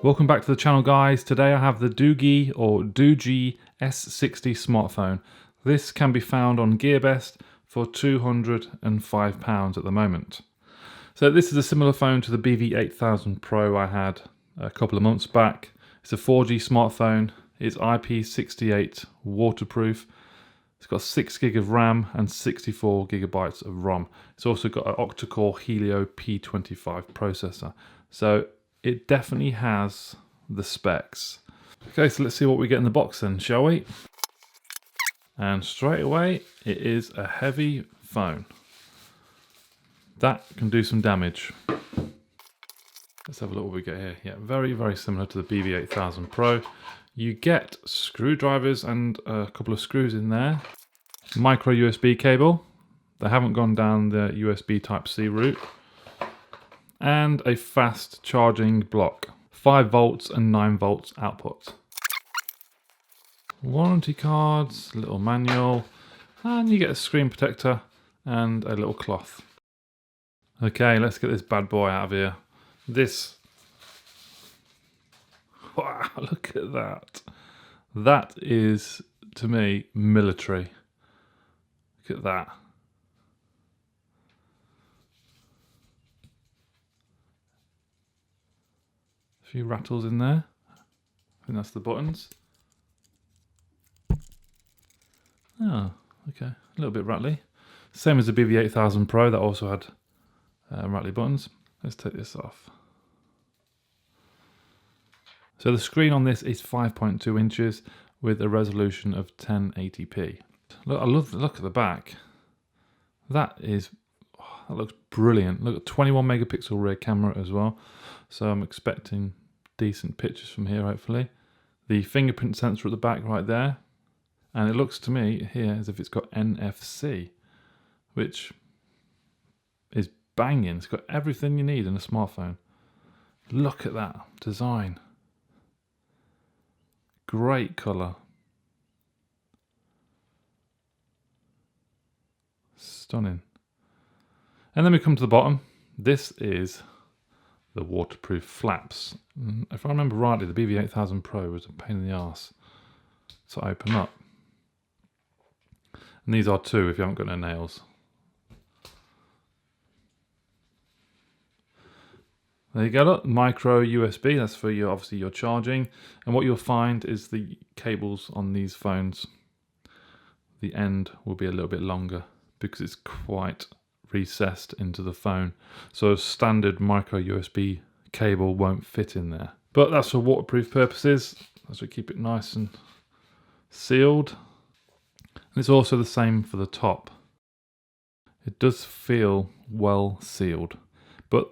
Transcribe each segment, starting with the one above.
Welcome back to the channel, guys. Today I have the Doogee S60 smartphone. This can be found on GearBest for £205 at the moment. So this is a similar phone to the BV8000 Pro I had a couple of months back. It's a 4G smartphone. It's IP68 waterproof. It's got 6 gig of RAM and 64 gigabytes of ROM. It's also got an octa-core Helio P25 processor. So it definitely has the specs. Okay, so let's see what we get in the box then, shall we? And straight away, it is a heavy phone. That can do some damage. Let's have a look what we get here. Yeah, very, very similar to the BV8000 Pro. You get screwdrivers and a couple of screws in there. Micro USB cable. They haven't gone down the USB Type-C route. And a fast charging block. 5 volts and 9 volts output. Warranty cards, little manual, and you get a screen protector and a little cloth. Okay, let's get this bad boy out of here. This, wow, look at that. That is, to me, military. Look at that. A few rattles in there. I think that's the buttons. Oh, okay, a little bit rattly. Same as the BV8000 Pro, that also had rattly buttons. Let's take this off. So the screen on this is 5.2 inches with a resolution of 1080p. Look, I love the look at the back. That looks brilliant. Look at 21 megapixel rear camera as well. So I'm expecting decent pictures from here, hopefully. The fingerprint sensor at the back right there. And it looks to me here as if it's got NFC, which is banging. It's got everything you need in a smartphone. Look at that design. Great colour. Stunning. And then we come to the bottom. This is the waterproof flaps. If I remember rightly, the BV8000 Pro was a pain in the arse to open up. And these are two if you haven't got no nails. There you go, look, micro USB, that's for your, obviously your charging. And what you'll find is the cables on these phones, the end will be a little bit longer because it's quite recessed into the phone. So a standard micro USB cable won't fit in there. But that's for waterproof purposes, as we keep it nice and sealed. And it's also the same for the top. It does feel well sealed, but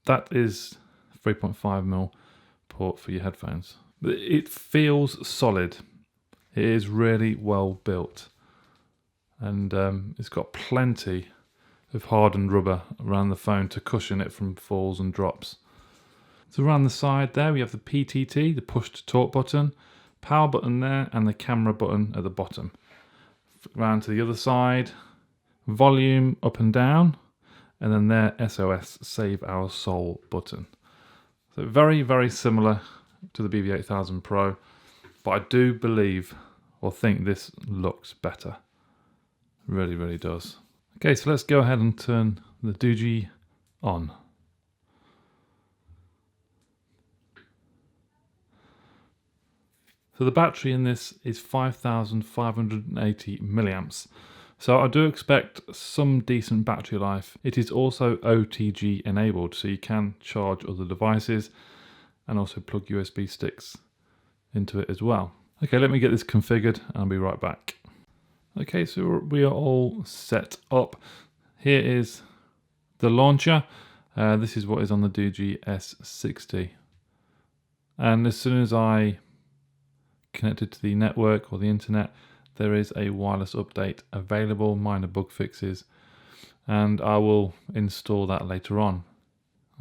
that is 3.5mm port for your headphones. But it feels solid. It is really well built. And it's got plenty of hardened rubber around the phone to cushion it from falls and drops. So around the side there we have the PTT, the push to talk button, power button there, and the camera button at the bottom. Round to the other side, volume up and down, and then there SOS, Save Our Soul button. So very, very similar to the BV8000 Pro, but I do believe or think this looks better. Really, really does. Okay, so let's go ahead and turn the Doogee on. So the battery in this is 5,580 milliamps. So I do expect some decent battery life. It is also OTG enabled, so you can charge other devices and also plug USB sticks into it as well. Okay, let me get this configured and I'll be right back. Okay, so we are all set up. Here is the launcher. This is what is on the Doogee S60. And as soon as I connected to the network or the internet, there is a wireless update available, minor bug fixes, and I will install that later on.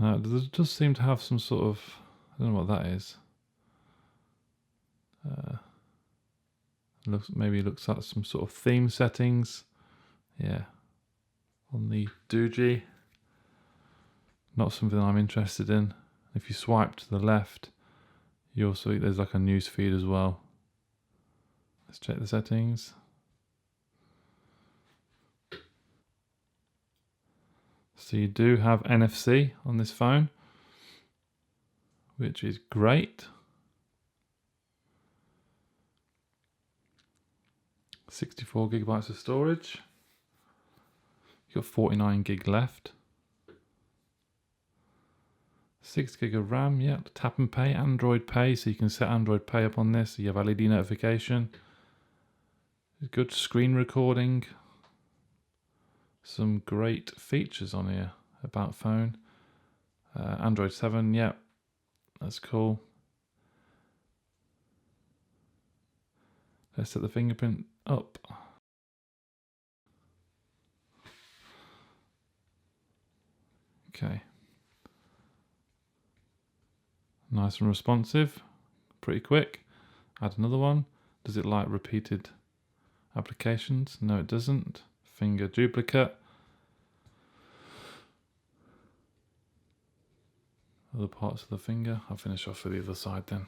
It does seem to have some sort of, I don't know what that is. Maybe looks like some sort of theme settings. Yeah, on the Doogee. Not something I'm interested in. If you swipe to the left, You also, there's like a news feed as well. Let's check the settings. So you do have NFC on this phone, which is great. 64 gigabytes of storage. You've got 49 gig left. 6 gig of RAM, yeah. Tap and pay, Android Pay, so you can set Android Pay up on this. So you have LED notification. Good screen recording. Some great features on here. About phone. Android 7, yeah. That's cool. Let's set the fingerprint up. Okay. Nice and responsive. Pretty quick. Add another one. Does it like repeated applications? No, it doesn't. Finger duplicate. Other parts of the finger. I'll finish off with the other side then.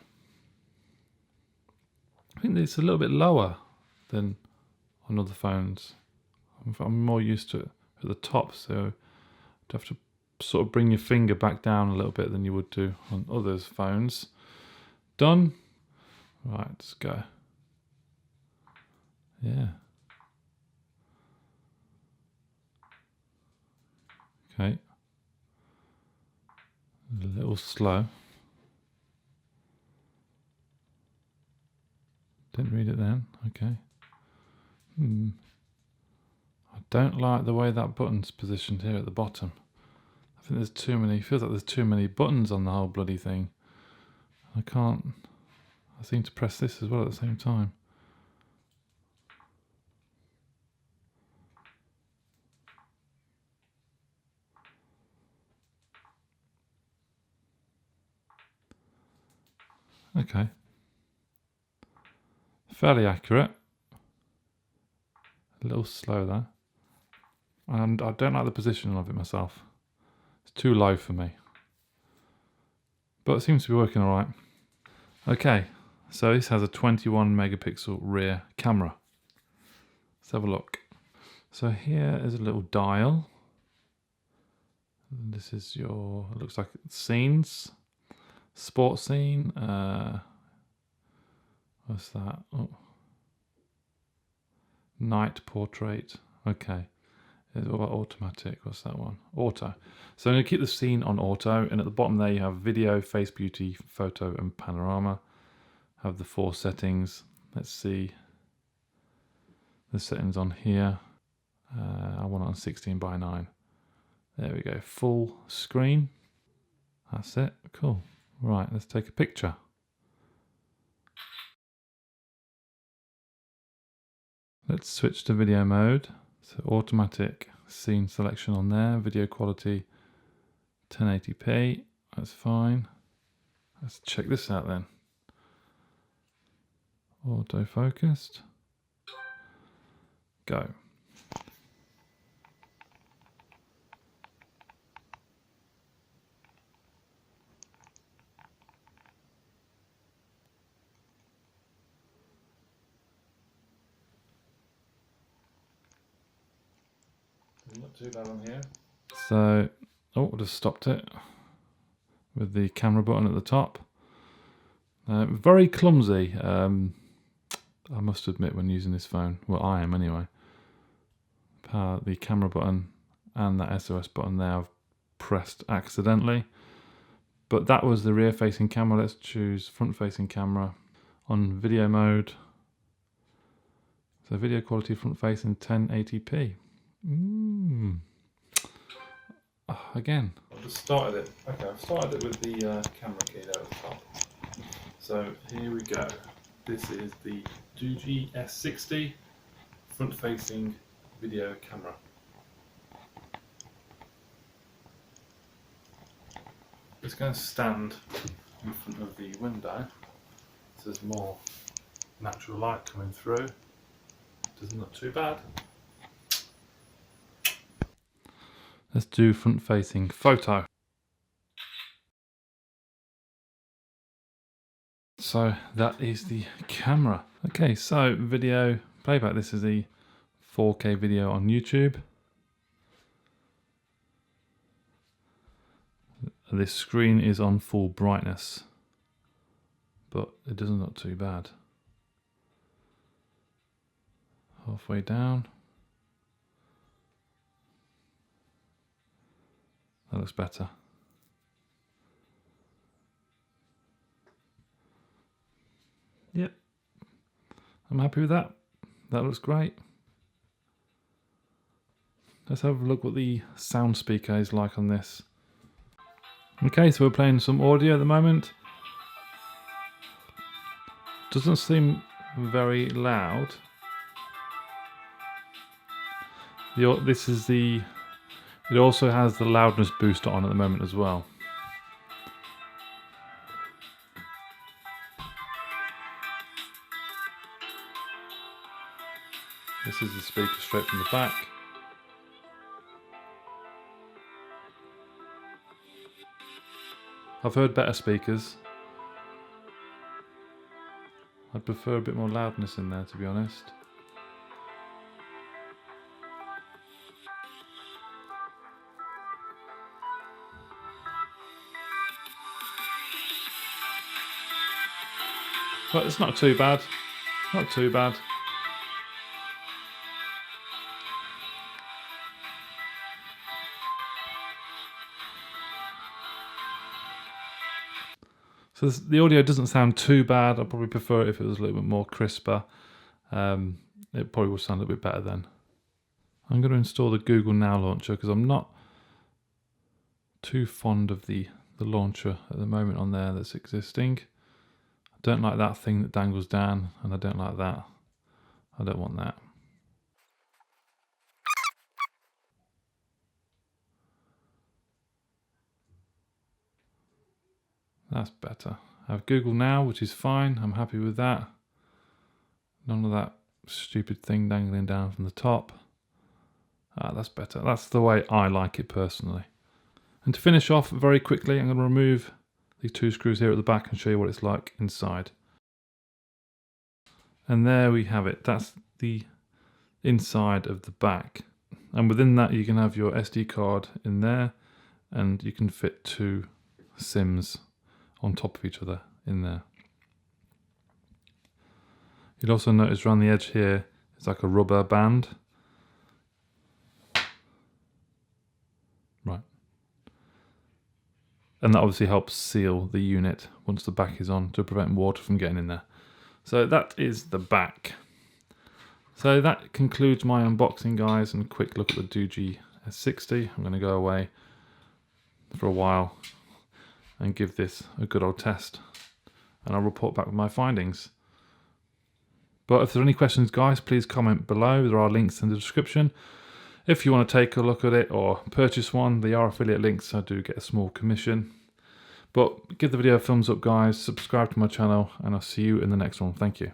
I think it's a little bit lower than on other phones. I'm more used to it at the top, so you have to sort of bring your finger back down a little bit than you would do on others' phones. Done. Right, let's go. Yeah. Okay. A little slow. Didn't read it then. Okay. I don't like the way that button's positioned here at the bottom. I think there's too many, feels like there's too many buttons on the whole bloody thing. I seem to press this as well at the same time. Okay. Fairly accurate. A little slow there. And I don't like the positioning of it myself. It's too low for me. But it seems to be working alright. Okay, so this has a 21 megapixel rear camera. Let's have a look. So here is a little dial. This is your, it looks like scenes. Sports scene. What's that? Oh. Night portrait. Okay. What about automatic? What's that one? Auto. So I'm going to keep the scene on auto, and at the bottom there you have video, face beauty, photo, and panorama. Have the 4 settings. Let's see the settings on here. I want it on 16:9. There we go. Full screen. That's it. Cool. Right, let's take a picture. Let's switch to video mode. So automatic scene selection on there. Video quality 1080p. That's fine. Let's check this out then. Auto focused. Go. Not too bad on here. So, oh, I just stopped it with the camera button at the top. Very clumsy, I must admit, when using this phone. Well, I am anyway. The camera button and that SOS button there I've pressed accidentally. But that was the rear-facing camera. Let's choose front-facing camera on video mode. So video quality front-facing 1080p. Again, I've just started it. Okay, I've started it with the camera key there at the top. So here we go. This is the Doogee S60 front-facing video camera. It's going to stand in front of the window, so there's more natural light coming through. Doesn't look too bad. Let's do front-facing photo. So that is the camera. Okay, so video playback. This is the 4K video on YouTube. This screen is on full brightness, but it doesn't look too bad. Halfway down. That looks better. Yep. I'm happy with that. That looks great. Let's have a look what the sound speaker is like on this. Okay, so we're playing some audio at the moment. Doesn't seem very loud. It also has the loudness booster on at the moment as well. This is the speaker straight from the back. I've heard better speakers. I'd prefer a bit more loudness in there, to be honest. But it's not too bad. Not too bad. So the audio doesn't sound too bad. I'd probably prefer it if it was a little bit more crisper. It probably would sound a bit better then. I'm going to install the Google Now launcher because I'm not too fond of the launcher at the moment on there that's existing. I don't like that thing that dangles down, and I don't like that. I don't want that. That's better. I have Google Now, which is fine. I'm happy with that. None of that stupid thing dangling down from the top. That's better. That's the way I like it personally. And to finish off very quickly, I'm going to remove these two screws here at the back and show you what it's like inside. And there we have it. That's the inside of the back. And within that you can have your SD card in there, and you can fit two SIMs on top of each other in there. You'll also notice around the edge here it's like a rubber band. Right. And that obviously helps seal the unit once the back is on to prevent water from getting in there. So that is the back. So that concludes my unboxing, guys, and a quick look at the Doogee S60. I'm going to go away for a while and give this a good old test, and I'll report back with my findings. But if there's any questions, guys, please comment below. There are links in the description. If you want to take a look at it or purchase one, they are affiliate links, so I do get a small commission. But give the video a thumbs up, guys, subscribe to my channel, and I'll see you in the next one. Thank you.